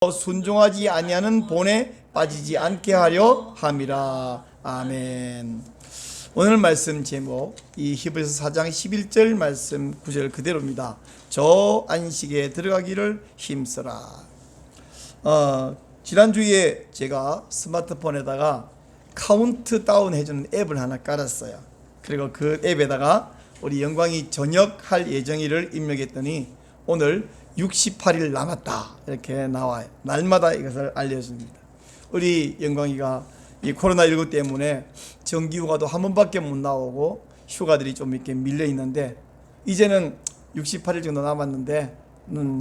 순종하지 아니하는 본에 빠지지 않게 하려 함이라. 아멘. 오늘 말씀 제목 이 히브리서 4장 11절 말씀 9절 그대로입니다. 저 안식에 들어가기를 힘써라. 지난주에 제가 스마트폰에다가 카운트다운 해주는 앱을 하나 깔았어요. 그리고 그 앱에다가 우리 영광이 전역할 예정일을 입력했더니 오늘 68일 남았다 이렇게 나와요. 날마다 이것을 알려줍니다. 우리 영광이가 이 코로나19 때문에 정기휴가도 한 번밖에 못 나오고 휴가들이 좀 이렇게 밀려 있는데 이제는 68일 정도 남았는데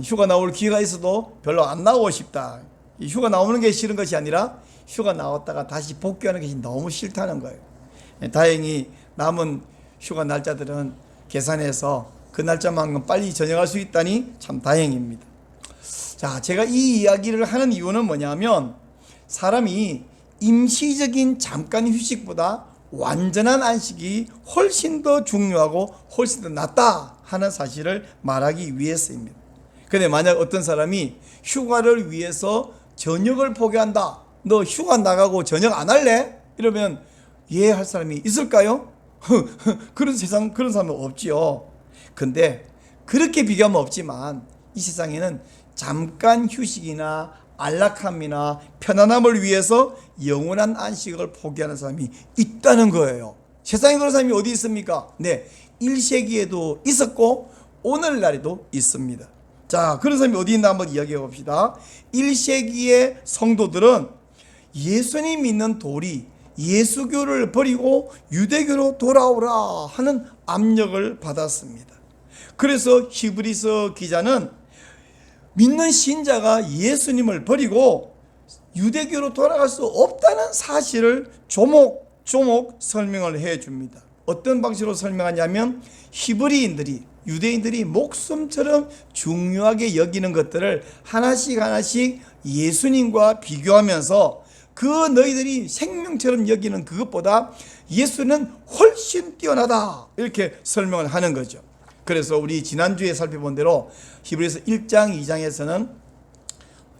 휴가 나올 기회가 있어도 별로 안 나오고 싶다. 이 휴가 나오는 게 싫은 것이 아니라 휴가 나왔다가 다시 복귀하는 것이 너무 싫다는 거예요. 다행히 남은 휴가 날짜들은 계산해서 그 날짜만큼 빨리 전역할 수 있다니 참 다행입니다. 자, 제가 이 이야기를 하는 이유는 뭐냐면 사람이 임시적인 잠깐 휴식보다 완전한 안식이 훨씬 더 중요하고 훨씬 더 낫다 하는 사실을 말하기 위해서입니다. 그런데 만약 어떤 사람이 휴가를 위해서 전역을 포기한다. 너 휴가 나가고 전역 안 할래? 이러면 이해할 사람이 있을까요? 그런 사람은 없지요. 근데 그렇게 비교하면 없지만 이 세상에는 잠깐 휴식이나 안락함이나 편안함을 위해서 영원한 안식을 포기하는 사람이 있다는 거예요. 세상에 그런 사람이 어디 있습니까? 네, 1세기에도 있었고 오늘날에도 있습니다. 자, 그런 사람이 어디 있나 한번 이야기해 봅시다. 1세기의 성도들은 예수님 믿는 도리, 예수교를 버리고 유대교로 돌아오라 하는 압력을 받았습니다. 그래서 히브리서 기자는 믿는 신자가 예수님을 버리고 유대교로 돌아갈 수 없다는 사실을 조목조목 설명을 해 줍니다. 어떤 방식으로 설명하냐면 히브리인들이 유대인들이 목숨처럼 중요하게 여기는 것들을 하나씩 예수님과 비교하면서 그 너희들이 생명처럼 여기는 그것보다 예수는 훨씬 뛰어나다 이렇게 설명을 하는 거죠. 그래서 우리 지난주에 살펴본 대로 히브리서 1장 2장에서는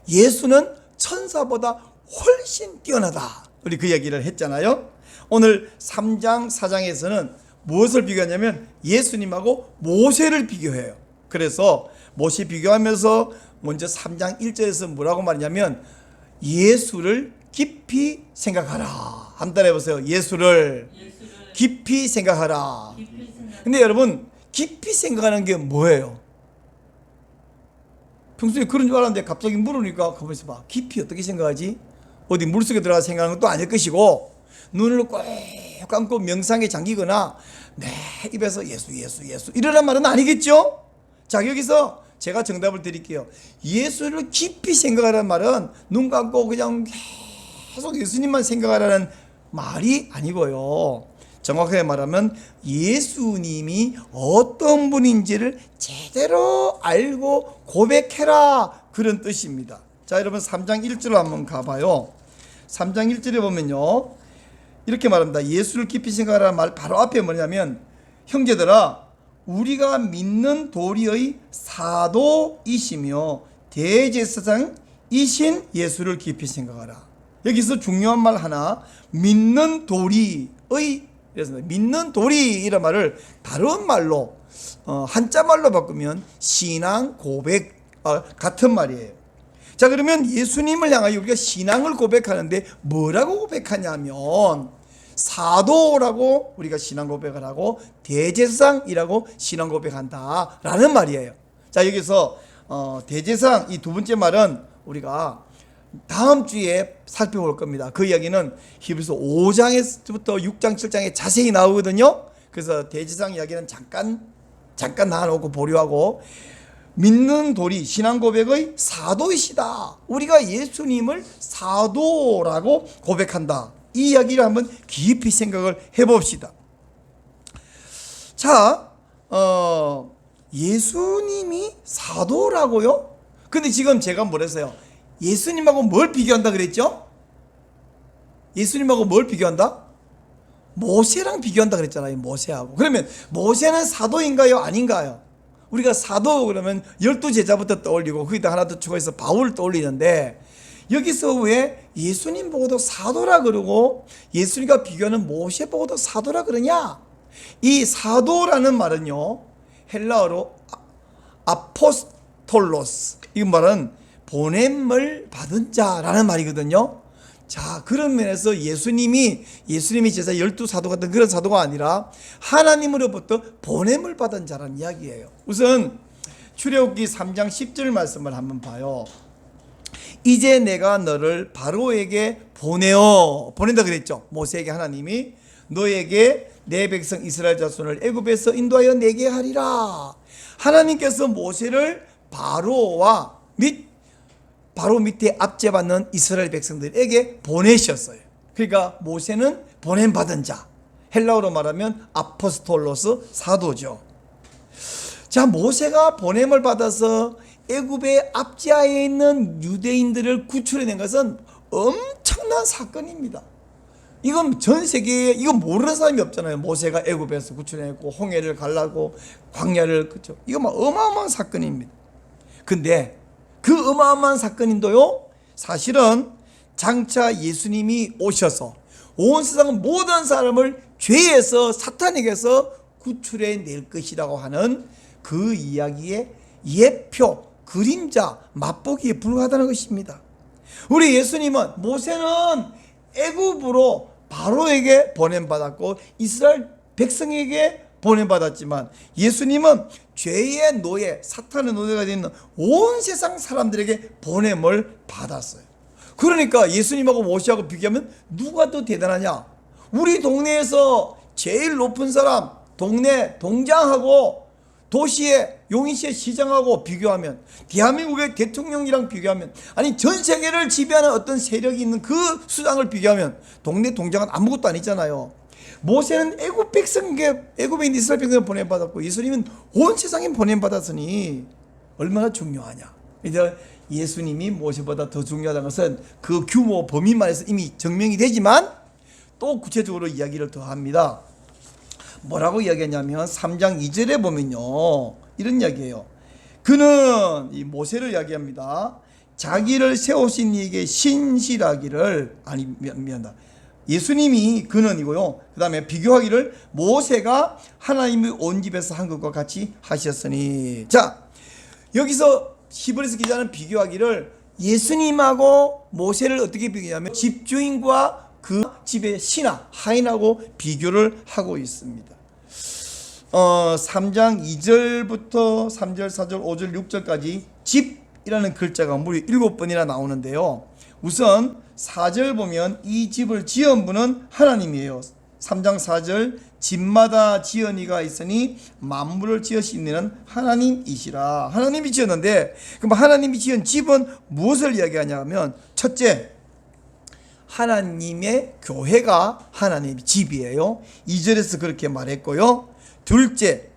예수는 천사보다 훨씬 뛰어나다 우리 그 얘기를 했잖아요. 오늘 3장 4장에서는 무엇을 비교하냐면 예수님하고 모세를 비교해요. 그래서 모세 비교하면서 먼저 3장 1절에서 뭐라고 말하냐면 예수를 깊이 생각하라. 한 번 해보세요. 예수를 깊이 생각하라. 근데 여러분 깊이 생각하는 게 뭐예요? 평소에 그런 줄 알았는데 갑자기 물으니까 가만히 있어봐. 깊이 어떻게 생각하지? 어디 물속에 들어가 생각하는 것도 아닐 것이고 눈을 꼭 감고 명상에 잠기거나 내 입에서 예수 이러란 말은 아니겠죠? 자, 여기서 제가 정답을 드릴게요. 예수를 깊이 생각하라는 말은 눈 감고 그냥 계속 예수님만 생각하라는 말이 아니고요. 정확하게 말하면 예수님이 어떤 분인지를 제대로 알고 고백해라 그런 뜻입니다. 자, 여러분 3장 1절로 한번 가봐요. 3장 1절에 보면요 이렇게 말합니다. 예수를 깊이 생각하라는 말 바로 앞에 뭐냐면 형제들아 우리가 믿는 도리의 사도이시며 대제사장이신 예수를 깊이 생각하라. 여기서 중요한 말 하나 믿는 도리의 그래서 믿는 도리 이런 말을 다른 말로 한자 말로 바꾸면 신앙 고백 같은 말이에요. 자, 그러면 예수님을 향하여 우리가 신앙을 고백하는데 뭐라고 고백하냐면 사도라고 우리가 신앙 고백을 하고 대제사장이라고 신앙 고백한다라는 말이에요. 자, 여기서 대제사장 이 두 번째 말은 우리가 다음 주에 살펴볼 겁니다. 그 이야기는 히브리서 5장에서부터 6장 7장에 자세히 나오거든요. 그래서 대제사장 이야기는 잠깐 놔놓고 보류하고 믿는 도리 신앙 고백의 사도이시다. 우리가 예수님을 사도라고 고백한다. 이 이야기를 한번 깊이 생각을 해봅시다. 자, 예수님이 사도라고요? 근데 지금 제가 뭐랬어요? 예수님하고 뭘 비교한다 그랬죠? 예수님하고 뭘 비교한다? 모세랑 비교한다 그랬잖아요. 모세하고. 그러면 모세는 사도인가요? 아닌가요? 우리가 사도 그러면 12제자부터 떠올리고 거기다 하나 더 추가해서 바울을 떠올리는데 여기서 왜 예수님 보고도 사도라 그러고 예수님과 비교하는 모세 보고도 사도라 그러냐? 이 사도라는 말은요, 헬라어로 아포스톨로스, 이 말은 보냄을 받은 자라는 말이거든요. 자, 그런 면에서 예수님이 제자 12사도 같은 그런 사도가 아니라 하나님으로부터 보냄을 받은 자라는 이야기예요. 우선 출애굽기 3장 10절 말씀을 한번 봐요. 이제 내가 너를 바로에게 보낸다 그랬죠. 모세에게 하나님이 너에게 내 백성 이스라엘 자손을 애굽에서 인도하여 내게 하리라. 하나님께서 모세를 바로와 바로 밑에 압제받는 이스라엘 백성들에게 보내셨어요. 그러니까 모세는 보냄받은 자, 헬라어로 말하면 아포스톨로스, 사도죠. 자, 모세가 보냄을 받아서 애굽의 압제하에 있는 유대인들을 구출해낸 것은 엄청난 사건입니다. 이건 전 세계에 이건 모르는 사람이 없잖아요. 모세가 애굽에서 구출해냈고 홍해를 갈라고 광야를, 그렇죠. 이거 막 어마어마한 사건입니다. 근데 그 어마어마한 사건인데요, 사실은 장차 예수님이 오셔서 온 세상 모든 사람을 죄에서, 사탄에게서 구출해낼 것이라고 하는 그 이야기의 예표, 그림자, 맛보기에 불과하다는 것입니다. 우리 예수님은, 모세는 애굽으로 바로에게 보냄받았고 이스라엘 백성에게 보냄받았지만 예수님은 죄의 노예, 사탄의 노예가 되는 온 세상 사람들에게 보냄을 받았어요. 그러니까 예수님하고 모세하고 비교하면 누가 더 대단하냐? 우리 동네에서 제일 높은 사람, 동네 동장하고 도시의 용인시의 시장하고 비교하면, 대한민국의 대통령이랑 비교하면, 아니 전 세계를 지배하는 어떤 세력이 있는 그 수장을 비교하면 동네 동장은 아무것도 아니잖아요. 모세는 애굽 백성에게, 애굽에 있는 이스라엘 백성을 보냄받았고 예수님은 온 세상에 보냄받았으니 얼마나 중요하냐. 이제 예수님이 모세보다 더 중요하다는 것은 그 규모 범위만 해서 이미 증명이 되지만 또 구체적으로 이야기를 더 합니다. 뭐라고 이야기했냐면 3장 2절에 보면요, 이런 이야기예요. 그는, 이 모세를 이야기합니다. 자기를 세우신 이에게 신실하기를, 아니 미안하다, 예수님이 그는이고요, 그 다음에 비교하기를 모세가 하나님의 온 집에서 한 것과 같이 하셨으니. 자, 여기서 히브리서 기자는 비교하기를 예수님하고 모세를 어떻게 비교하냐면 집주인과 그 집의 신하, 하인하고 비교를 하고 있습니다. 3장 2절부터 3절, 4절, 5절, 6절까지 집이라는 글자가 무려 7번이나 나오는데요. 우선 4절 보면 이 집을 지은 분은 하나님이에요. 3장 4절, 집마다 지은이가 있으니 만물을 지으신 이는 하나님이시라. 하나님이 지었는데, 그럼 하나님이 지은 집은 무엇을 이야기하냐면, 첫째, 하나님의 교회가 하나님의 집이에요. 2절에서 그렇게 말했고요. 둘째,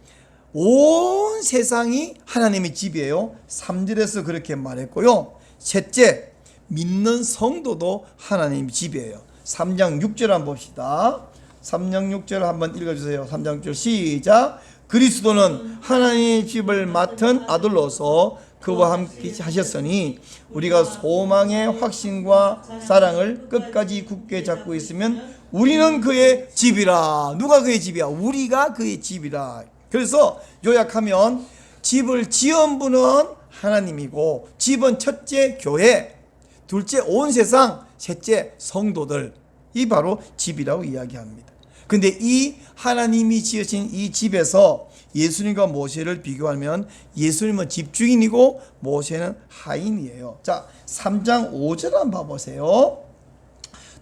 온 세상이 하나님의 집이에요. 3절에서 그렇게 말했고요. 셋째, 믿는 성도도 하나님의 집이에요. 3장 6절 한번 봅시다. 3장 6절 한번 읽어주세요. 3장 6절 시작. 그리스도는 하나님의 집을 맡은 아들로서 그와 함께 하셨으니 우리가 소망의 확신과 사랑을 끝까지 굳게 잡고 있으면 우리는 그의 집이라. 누가 그의 집이야? 우리가 그의 집이라. 그래서 요약하면 집을 지은 분은 하나님이고, 집은 첫째 교회, 둘째 온 세상, 셋째 성도들, 이 바로 집이라고 이야기합니다. 근데 이 하나님이 지으신 이 집에서 예수님과 모세를 비교하면 예수님은 집주인이고 모세는 하인이에요. 자, 3장 5절 한번 봐보세요.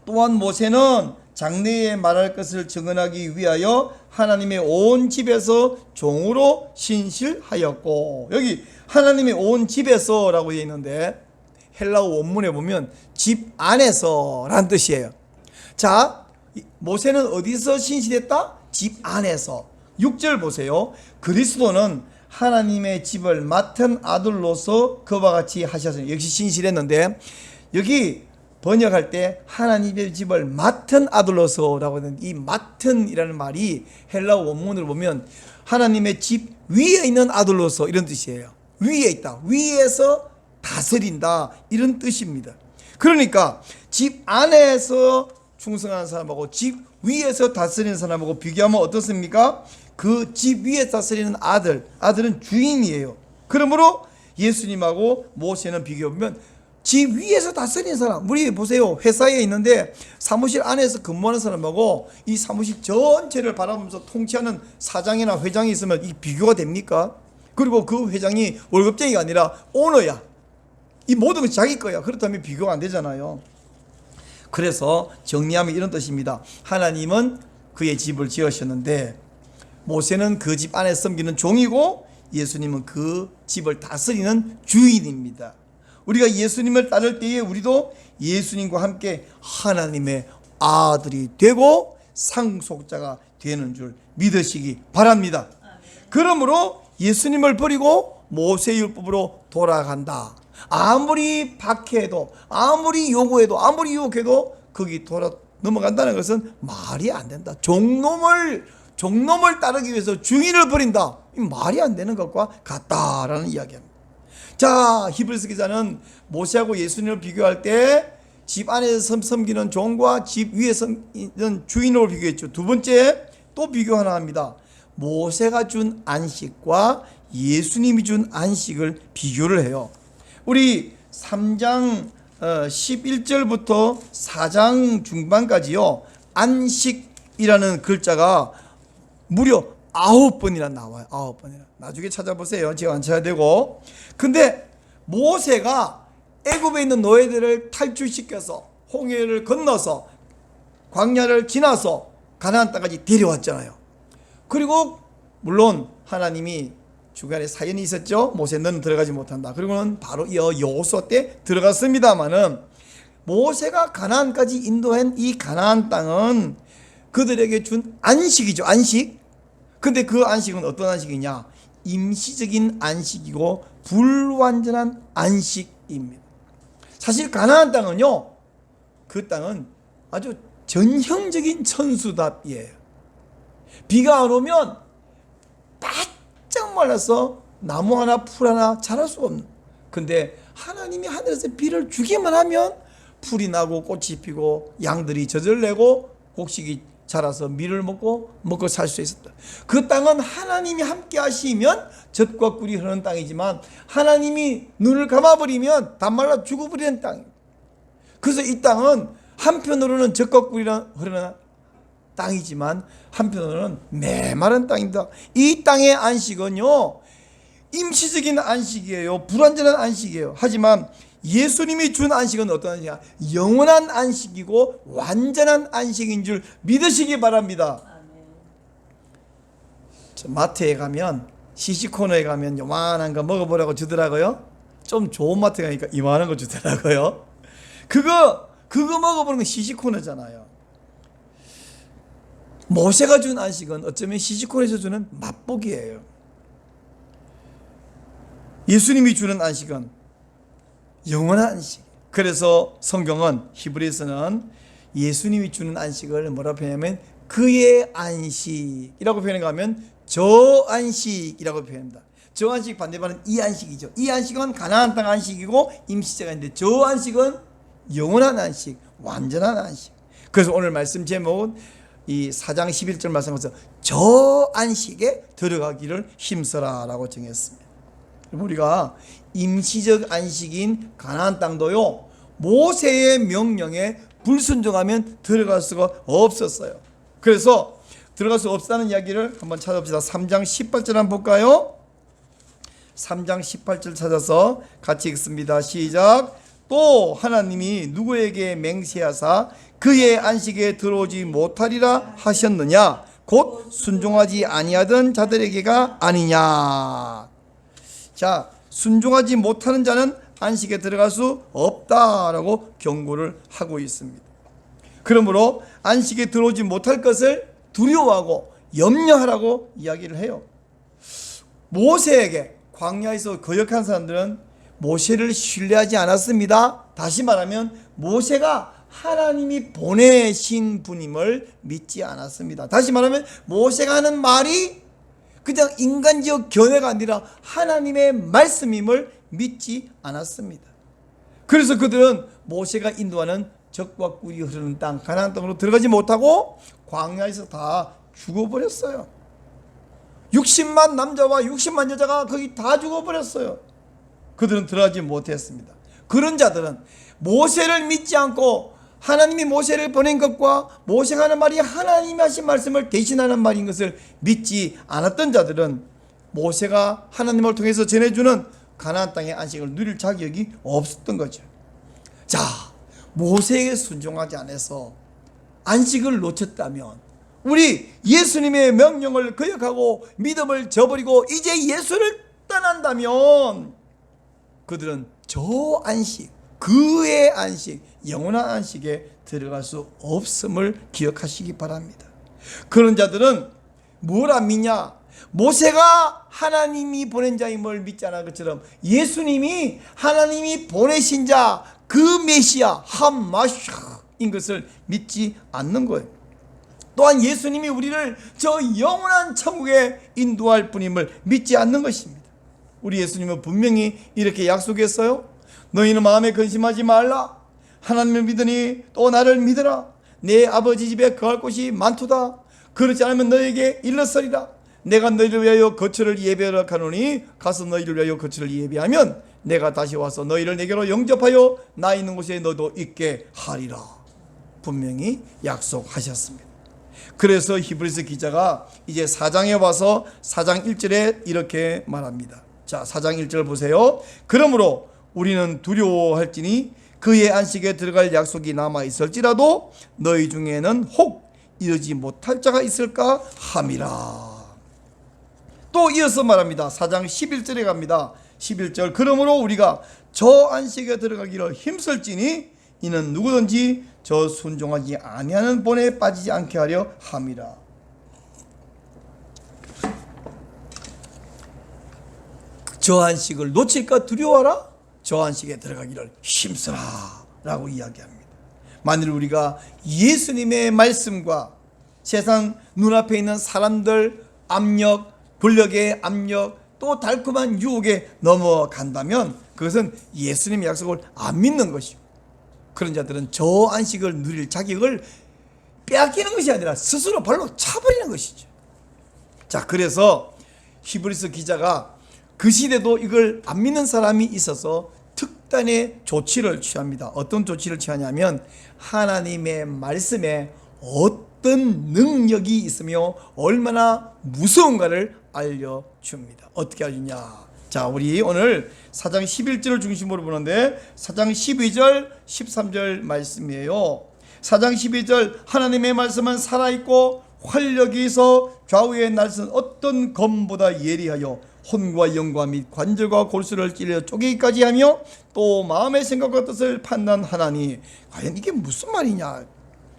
또한 모세는 장래에 말할 것을 증언하기 위하여 하나님의 온 집에서 종으로 신실하였고, 여기 하나님의 온 집에서 라고 되어 있는데 헬라어 원문에 보면 집 안에서 라는 뜻이에요. 자, 모세는 어디서 신실했다? 집 안에서. 6절 보세요. 그리스도는 하나님의 집을 맡은 아들로서 그와 같이 하셨으니, 역시 신실했는데 여기 번역할 때 하나님의 집을 맡은 아들로서라고 하는 이 맡은이라는 말이 헬라어 원문을 보면 하나님의 집 위에 있는 아들로서, 이런 뜻이에요. 위에 있다, 위에서 다스린다, 이런 뜻입니다. 그러니까 집 안에서 충성하는 사람하고 집 위에서 다스리는 사람하고 비교하면 어떻습니까? 그 집 위에 다스리는 아들은 주인이에요. 그러므로 예수님하고 모세는 비교해보면 집 위에서 다스리는 사람, 우리 보세요. 회사에 있는데 사무실 안에서 근무하는 사람하고 이 사무실 전체를 바라보면서 통치하는 사장이나 회장이 있으면 이 비교가 됩니까? 그리고 그 회장이 월급쟁이가 아니라 오너야. 이 모든 것이 자기 거야. 그렇다면 비교가 안 되잖아요. 그래서 정리하면 이런 뜻입니다. 하나님은 그의 집을 지으셨는데 모세는 그 집 안에 섬기는 종이고 예수님은 그 집을 다스리는 주인입니다. 우리가 예수님을 따를 때에 우리도 예수님과 함께 하나님의 아들이 되고 상속자가 되는 줄 믿으시기 바랍니다. 그러므로 예수님을 버리고 모세율법으로 돌아간다. 아무리 박해해도, 아무리 요구해도, 아무리 유혹해도 거기 돌아 넘어간다는 것은 말이 안 된다. 종놈을 따르기 위해서 주인을 버린다. 말이 안 되는 것과 같다라는 이야기입니다. 자, 히브리서 기자는 모세하고 예수님을 비교할 때 집 안에서 섬기는 종과 집 위에 섬기는 주인으로 비교했죠. 두 번째 또 비교 하나 합니다. 모세가 준 안식과 예수님이 준 안식을 비교를 해요. 우리 3장 11절부터 4장 중반까지요, 안식이라는 글자가 무려 9번이나 나와요. 9번이나. 나중에 찾아보세요. 제가 안 찾아야 되고. 근데 모세가 애굽에 있는 노예들을 탈출시켜서 홍해를 건너서 광야를 지나서 가나안 땅까지 데려왔잖아요. 그리고 물론 하나님이 주간에 사연이 있었죠. 모세 너는 들어가지 못한다. 그리고는 바로 이어 여호수아 때 들어갔습니다마는 모세가 가나안까지 인도한 이 가나안 땅은 그들에게 준 안식이죠. 안식. 근데 그 안식은 어떤 안식이냐? 임시적인 안식이고 불완전한 안식입니다. 사실 가나안 땅은요, 그 땅은 아주 전형적인 천수답이에요. 비가 안 오면 바짝 말라서 나무 하나 풀 하나 자랄 수가 없는. 근데 하나님이 하늘에서 비를 주기만 하면 풀이 나고 꽃이 피고 양들이 젖을 내고 곡식이 자라서 밀을 먹고 살 수 있었다. 그 땅은 하나님이 함께 하시면 젖과 꿀이 흐르는 땅이지만 하나님이 눈을 감아버리면 다 말라 죽어버리는 땅입니다. 그래서 이 땅은 한편으로는 젖과 꿀이 흐르는 땅이지만 한편으로는 메마른 땅입니다. 이 땅의 안식은요, 임시적인 안식이에요. 불완전한 안식이에요. 하지만 예수님이 준 안식은 어떤 안식이냐? 영원한 안식이고 완전한 안식인 줄 믿으시기 바랍니다. 마트에 가면, 시식코너에 가면 요만한 거 먹어보라고 주더라고요. 좀 좋은 마트 가니까 이만한 거 주더라고요. 그거 먹어보는 건 시식코너잖아요. 모세가 준 안식은 어쩌면 시식코너에서 주는 맛보기예요. 예수님이 주는 안식은 영원한 안식. 그래서 성경은, 히브리서는 예수님이 주는 안식을 뭐라고 표현하면 그의 안식이라고 표현한가 하면 저 안식이라고 표현합니다. 저 안식 반대말은 이 안식이죠. 이 안식은 가나안 땅 안식이고 임시적인데 저 안식은 영원한 안식, 완전한 안식. 그래서 오늘 말씀 제목은 이 4장 11절 말씀에서 저 안식에 들어가기를 힘써라 라고 정했습니다. 우리가 임시적 안식인 가나안 땅도요, 모세의 명령에 불순종하면 들어갈 수가 없었어요. 그래서 들어갈 수 없다는 이야기를 한번 찾아봅시다. 3장 18절 한번 볼까요? 3장 18절 찾아서 같이 읽습니다. 시작. 또 하나님이 누구에게 맹세하사 그의 안식에 들어오지 못하리라 하셨느냐? 곧 순종하지 아니하던 자들에게가 아니냐. 자, 순종하지 못하는 자는 안식에 들어갈 수 없다라고 경고를 하고 있습니다. 그러므로 안식에 들어오지 못할 것을 두려워하고 염려하라고 이야기를 해요. 모세에게 광야에서 거역한 사람들은 모세를 신뢰하지 않았습니다. 다시 말하면 모세가 하나님이 보내신 분임을 믿지 않았습니다. 다시 말하면 모세가 하는 말이 그냥 인간적 견해가 아니라 하나님의 말씀임을 믿지 않았습니다. 그래서 그들은 모세가 인도하는 적과 꿀이 흐르는 땅 가나안 땅으로 들어가지 못하고 광야에서 다 죽어버렸어요. 60만 남자와 60만 여자가 거기 다 죽어버렸어요. 그들은 들어가지 못했습니다. 그런 자들은 모세를 믿지 않고 하나님이 모세를 보낸 것과 모세가 하는 말이 하나님이 하신 말씀을 대신하는 말인 것을 믿지 않았던 자들은 모세가 하나님을 통해서 전해주는 가나안 땅의 안식을 누릴 자격이 없었던 거죠. 자, 모세에게 순종하지 않아서 안식을 놓쳤다면, 우리 예수님의 명령을 거역하고 믿음을 저버리고 이제 예수를 떠난다면 그들은 저 안식, 그의 안식, 영원한 안식에 들어갈 수 없음을 기억하시기 바랍니다. 그런 자들은 뭘 안 믿냐? 모세가 하나님이 보낸 자임을 믿지 않은 것처럼 예수님이 하나님이 보내신 자, 그 메시아 함마샤인 것을 믿지 않는 거예요. 또한 예수님이 우리를 저 영원한 천국에 인도할 분임을 믿지 않는 것입니다. 우리 예수님은 분명히 이렇게 약속했어요. 너희는 마음에 근심하지 말라. 하나님을 믿으니 또 나를 믿으라. 내 아버지 집에 거할 곳이 많도다. 그렇지 않으면 너에게 일렀으리라. 내가 너희를 위하여 거처를 예배하러 가노니 가서 너희를 위하여 거처를 예배하면 내가 다시 와서 너희를 내게로 영접하여 나 있는 곳에 너도 있게 하리라. 분명히 약속하셨습니다. 그래서 히브리서 기자가 이제 4장에 와서 4장 1절에 이렇게 말합니다. 자, 4장 1절 보세요. 그러므로 우리는 두려워할지니 그의 안식에 들어갈 약속이 남아 있을지라도 너희 중에는 혹 이르지 못할 자가 있을까 함이라. 또 이어서 말합니다. 4장 11절에 갑니다. 11절 그러므로 우리가 저 안식에 들어가기를 힘쓸지니 이는 누구든지 저 순종하지 아니하는 본에 빠지지 않게 하려 함이라. 저 안식을 놓칠까 두려워하라. 저 안식에 들어가기를 힘쓰라 라고 이야기합니다. 만일 우리가 예수님의 말씀과 세상 눈앞에 있는 사람들 압력, 권력의 압력, 또 달콤한 유혹에 넘어간다면 그것은 예수님의 약속을 안 믿는 것이고, 그런 자들은 저 안식을 누릴 자격을 빼앗기는 것이 아니라 스스로 발로 차버리는 것이죠. 자, 그래서 히브리서 기자가 그 시대도 이걸 안 믿는 사람이 있어서 특단의 조치를 취합니다. 어떤 조치를 취하냐면 하나님의 말씀에 어떤 능력이 있으며 얼마나 무서운가를 알려줍니다. 어떻게 알리냐? 자, 우리 오늘 4장 11절을 중심으로 보는데 4장 12절 13절 말씀이에요. 4장 12절 하나님의 말씀은 살아있고 활력이 있어 좌우의 날선 어떤 검보다 예리하여 혼과 영과 및 관절과 골수를 찔러 쪼개기까지 하며 또 마음의 생각과 뜻을 판단하나니. 과연 이게 무슨 말이냐?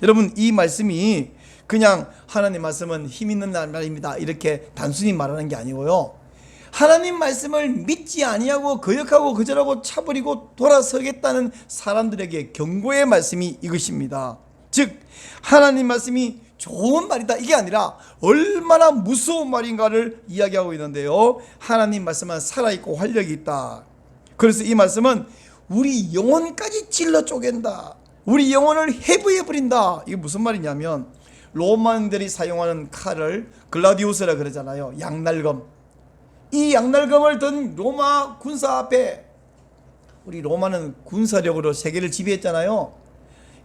여러분, 이 말씀이 그냥 하나님 말씀은 힘 있는 말입니다 이렇게 단순히 말하는 게 아니고요, 하나님 말씀을 믿지 아니하고 거역하고 거절하고 차버리고 돌아서겠다는 사람들에게 경고의 말씀이 이것입니다. 즉 하나님 말씀이 좋은 말이다 이게 아니라 얼마나 무서운 말인가를 이야기하고 있는데요. 하나님 말씀은 살아있고 활력이 있다. 그래서 이 말씀은 우리 영혼까지 찔러 쪼갠다. 우리 영혼을 해부해버린다. 이게 무슨 말이냐면 로마인들이 사용하는 칼을 글라디우스라 그러잖아요. 양날검. 이 양날검을 든 로마 군사 앞에, 우리 로마는 군사력으로 세계를 지배했잖아요.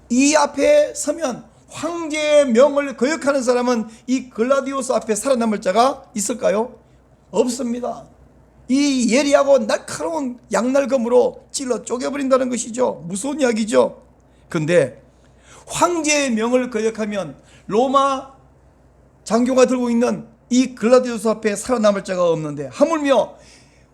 이 앞에 서면 황제의 명을 거역하는 사람은 이 글라디우스 앞에 살아남을 자가 있을까요? 없습니다. 이 예리하고 날카로운 양날검으로 찔러 쪼개버린다는 것이죠. 무서운 이야기죠. 근데 황제의 명을 거역하면 로마 장교가 들고 있는 이 글라디우스 앞에 살아남을 자가 없는데, 하물며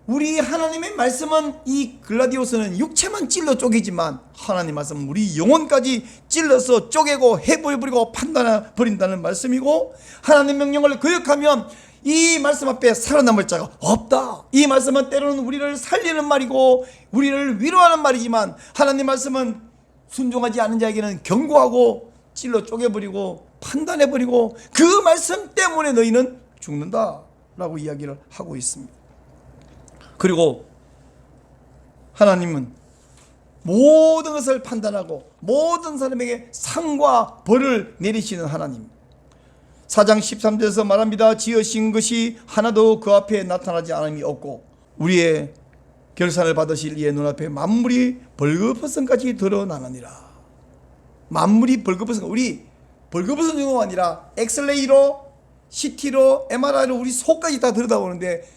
우리 하나님의 말씀은 이 글라디우스는 육체만 찔러 쪼개지만 하나님 말씀은 우리 영혼까지 찔러서 쪼개고 해부해버리고 판단해버린다는 말씀이고, 하나님 명령을 거역하면 이 말씀 앞에 살아남을 자가 없다. 이 말씀은 때로는 우리를 살리는 말이고 우리를 위로하는 말이지만 하나님 말씀은 순종하지 않는 자에게는 경고하고 찔러 쪼개버리고 판단해버리고 그 말씀 때문에 너희는 죽는다. 라고 이야기를 하고 있습니다. 그리고 하나님은 모든 것을 판단하고 모든 사람에게 상과 벌을 내리시는 하나님. 4장 13절에서 말합니다. 지으신 것이 하나도 그 앞에 나타나지 않음이 없고 우리의 결산을 받으실 이의 눈앞에 만물이 벌거벗음까지 드러나느니라. 만물이 벌거벗음, 우리 벌거벗은 정도가 아니라 엑스레이로, CT로, MRI로 우리 속까지 다 들여다보는데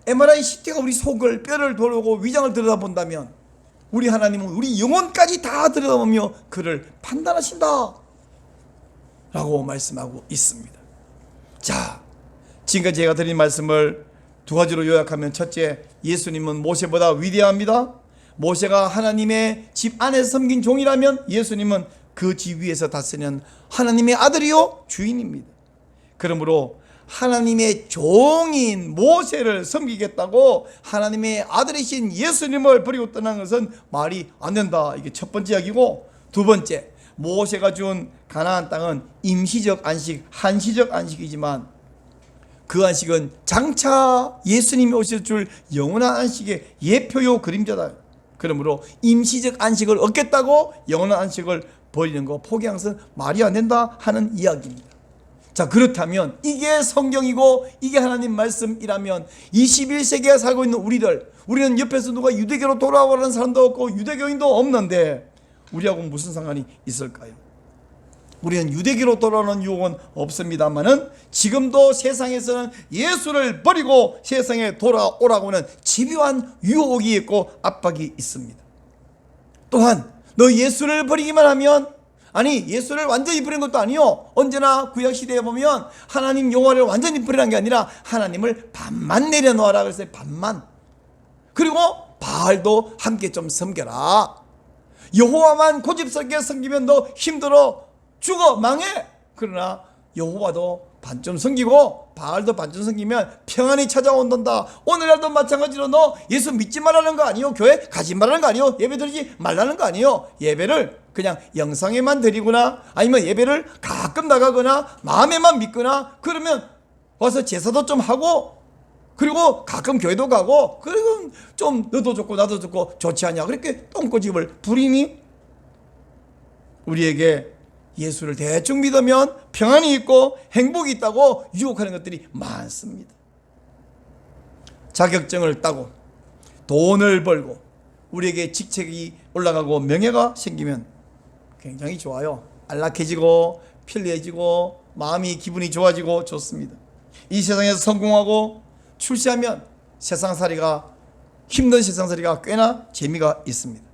MRI, CT가 우리 속을, 뼈를 돌보고 위장을 들여다본다면 우리 하나님은 우리 영혼까지 다 들여다보며 그를 판단하신다 라고 말씀하고 있습니다. 자, 지금까지 제가 드린 말씀을 두 가지로 요약하면, 첫째, 예수님은 모세보다 위대합니다. 모세가 하나님의 집 안에서 섬긴 종이라면 예수님은 그 집 위에서 다스리는 하나님의 아들이요 주인입니다. 그러므로 하나님의 종인 모세를 섬기겠다고 하나님의 아들이신 예수님을 버리고 떠난 것은 말이 안 된다. 이게 첫 번째 이야기고, 두 번째, 모세가 준 가나안 땅은 임시적 안식, 한시적 안식이지만 그 안식은 장차 예수님이 오실 줄 영원한 안식의 예표요 그림자다. 그러므로 임시적 안식을 얻겠다고 영원한 안식을 버리는 거, 포기하는 것은 말이 안 된다 하는 이야기입니다. 자, 그렇다면 이게 성경이고 이게 하나님 말씀이라면 21세기에 살고 있는 우리는 옆에서 누가 유대교로 돌아오라는 사람도 없고 유대교인도 없는데 우리하고 무슨 상관이 있을까요? 우리는 유대교로 돌아오는 유혹은 없습니다만은 지금도 세상에서는 예수를 버리고 세상에 돌아오라고 하는 집요한 유혹이 있고 압박이 있습니다. 또한 너 예수를 버리기만 하면, 아니 예수를 완전히 버리는 것도 아니요, 언제나 구약시대에 보면 하나님 여호와를 완전히 버리는 게 아니라 하나님을 반만 내려놓아라 그랬어요. 반만. 그리고 바알도 함께 좀 섬겨라. 여호와만 고집스럽게 섬기면 너 힘들어 죽어 망해. 그러나 여호와도 반쯤 섬기고 바알도 반쯤 섬기면 평안이 찾아온단다. 오늘날도 마찬가지로 너 예수 믿지 말라는 거 아니요, 교회 가지 말라는 거 아니요, 예배 드리지 말라는 거 아니요, 예배를 그냥 영상에만 드리거나 아니면 예배를 가끔 나가거나 마음에만 믿거나 그러면 와서 제사도 좀 하고 그리고 가끔 교회도 가고 그리고 좀 너도 좋고 나도 좋고 좋지 않냐 그렇게 똥꼬집을 부리니? 우리에게 예수를 대충 믿으면 평안이 있고 행복이 있다고 유혹하는 것들이 많습니다. 자격증을 따고 돈을 벌고 우리에게 직책이 올라가고 명예가 생기면 굉장히 좋아요. 안락해지고 편리해지고 마음이 기분이 좋아지고 좋습니다. 이 세상에서 성공하고 출세하면 세상살이가, 힘든 세상살이가 꽤나 재미가 있습니다.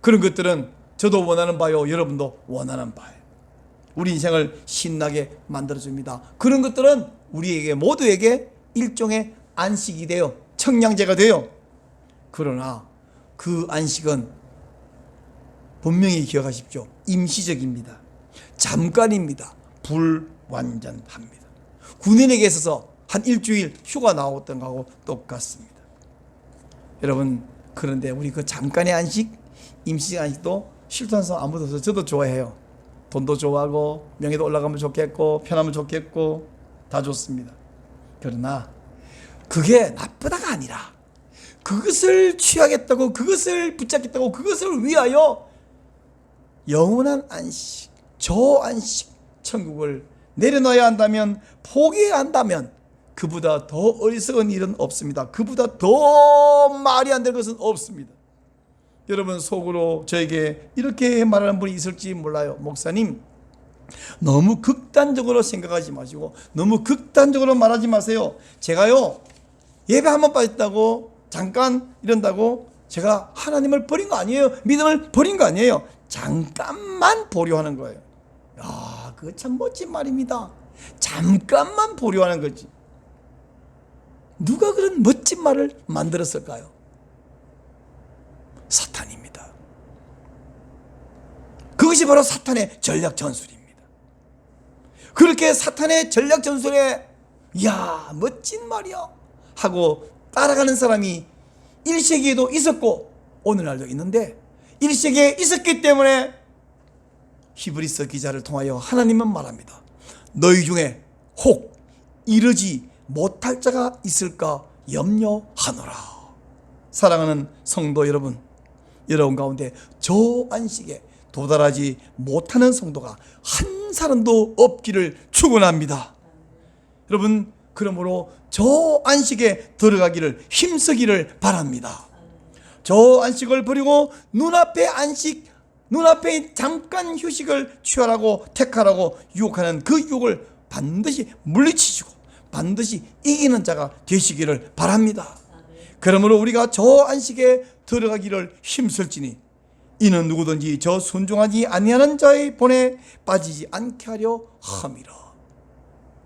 그런 것들은 저도 원하는 바요, 여러분도 원하는 바예요. 우리 인생을 신나게 만들어줍니다. 그런 것들은 우리에게 모두에게 일종의 안식이 돼요. 청량제가 돼요. 그러나 그 안식은 분명히 기억하십시오. 임시적입니다. 잠깐입니다. 불완전합니다. 군인에게 있어서 한 일주일 휴가 나왔던 거하고 똑같습니다. 여러분, 그런데 우리 그 잠깐의 안식, 임시적 안식도 싫다는 사람 아무도 없어요. 저도 좋아해요. 돈도 좋아하고 명예도 올라가면 좋겠고 편하면 좋겠고 다 좋습니다. 그러나 그게 나쁘다가 아니라 그것을 취하겠다고, 그것을 붙잡겠다고, 그것을 위하여 영원한 안식, 저 안식, 천국을 내려놔야 한다면, 포기해야 한다면 그보다 더 어리석은 일은 없습니다. 그보다 더 말이 안 될 것은 없습니다. 여러분 속으로 저에게 이렇게 말하는 분이 있을지 몰라요. 목사님, 너무 극단적으로 생각하지 마시고 너무 극단적으로 말하지 마세요. 제가요 예배 한번 빠졌다고 잠깐 이런다고 제가 하나님을 버린 거 아니에요. 믿음을 버린 거 아니에요. 잠깐만 보류하는 거예요. 야, 그거 참 멋진 말입니다. 잠깐만 보류하는 거지. 누가 그런 멋진 말을 만들었을까요? 사탄입니다. 그것이 바로 사탄의 전략 전술입니다. 그렇게 사탄의 전략 전술에 이야 멋진 말이야 하고 따라가는 사람이 1세기에도 있었고 오늘날도 있는데, 1세기에 있었기 때문에 히브리서 기자를 통하여 하나님은 말합니다. 너희 중에 혹 이르지 못할 자가 있을까 염려하노라. 사랑하는 성도 여러분, 여러분 가운데 저 안식에 도달하지 못하는 성도가 한 사람도 없기를 축원합니다. 여러분, 그러므로 저 안식에 들어가기를 힘쓰기를 바랍니다. 저 안식을 버리고 눈앞의 안식, 눈앞에 잠깐 휴식을 취하라고 택하라고 유혹하는 그 유혹을 반드시 물리치시고 반드시 이기는 자가 되시기를 바랍니다. 그러므로 우리가 저 안식에 들어가기를 힘쓸지니 이는 누구든지 저 순종하지 아니하는 자의 본에 빠지지 않게 하려 함이라.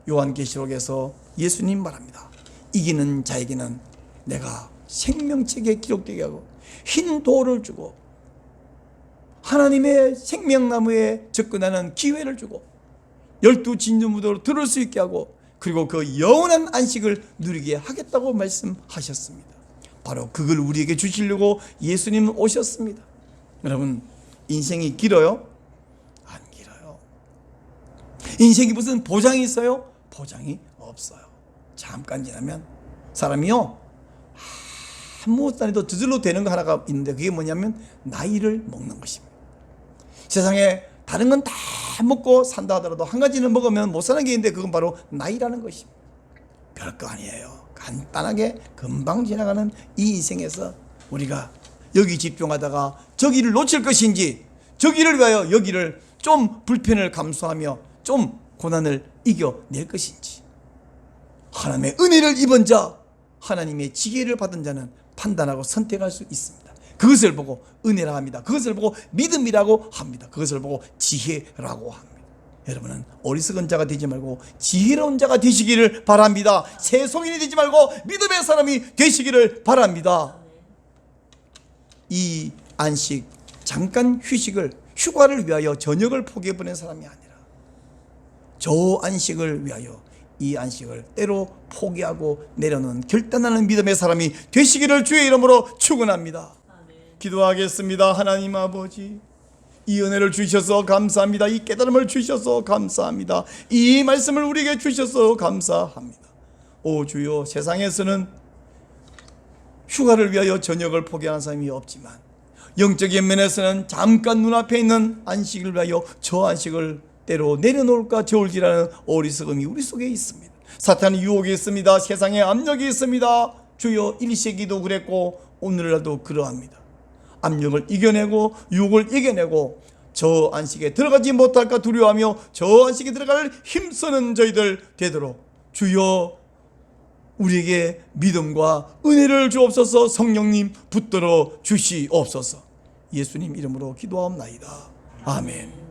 요한계시록에서 예수님 말합니다. 이기는 자에게는 내가 생명책에 기록되게 하고 흰 돌을 주고 하나님의 생명나무에 접근하는 기회를 주고 12진주무도로 들을 수 있게 하고 그리고 그 영원한 안식을 누리게 하겠다고 말씀하셨습니다. 바로 그걸 우리에게 주시려고 예수님은 오셨습니다. 여러분, 인생이 길어요? 안 길어요. 인생이 무슨 보장이 있어요? 보장이 없어요. 잠깐 지나면 사람이요 아무것도 안 해도 저절로 되는 거 하나가 있는데 그게 뭐냐면 나이를 먹는 것입니다. 세상에 다른 건 다 먹고 산다 하더라도 한 가지는 먹으면 못 사는 게 있는데 그건 바로 나이라는 것입니다. 별거 아니에요. 간단하게 금방 지나가는 이 인생에서 우리가 여기 집중하다가 저기를 놓칠 것인지 저기를 위하여 여기를 좀 불편을 감수하며 좀 고난을 이겨낼 것인지 하나님의 은혜를 입은 자, 하나님의 지혜를 받은 자는 판단하고 선택할 수 있습니다. 그것을 보고 은혜라 합니다. 그것을 보고 믿음이라고 합니다. 그것을 보고 지혜라고 합니다. 여러분은 어리석은 자가 되지 말고 지혜로운 자가 되시기를 바랍니다. 새송인이 되지 말고 믿음의 사람이 되시기를 바랍니다. 이 안식, 잠깐 휴식을, 휴가를 위하여 저녁을 포기해버린 사람이 아니라 저 안식을 위하여 이 안식을 때로 포기하고 내려놓은 결단하는 믿음의 사람이 되시기를 주의 이름으로 축원합니다. 기도하겠습니다. 하나님 아버지, 이 은혜를 주셔서 감사합니다. 이 깨달음을 주셔서 감사합니다. 이 말씀을 우리에게 주셔서 감사합니다. 오 주여, 세상에서는 휴가를 위하여 저녁을 포기하는 사람이 없지만 영적인 면에서는 잠깐 눈앞에 있는 안식을 위하여 저 안식을 때로 내려놓을까 저울질하는 어리석음이 우리 속에 있습니다. 사탄의 유혹이 있습니다. 세상의 압력이 있습니다. 주여, 1세기도 그랬고 오늘날도 그러합니다. 압력을 이겨내고 유혹을 이겨내고 저 안식에 들어가지 못할까 두려워하며 저 안식에 들어갈 힘쓰는 저희들 되도록 주여 우리에게 믿음과 은혜를 주옵소서. 성령님 붙들어 주시옵소서. 예수님 이름으로 기도하옵나이다. 아멘.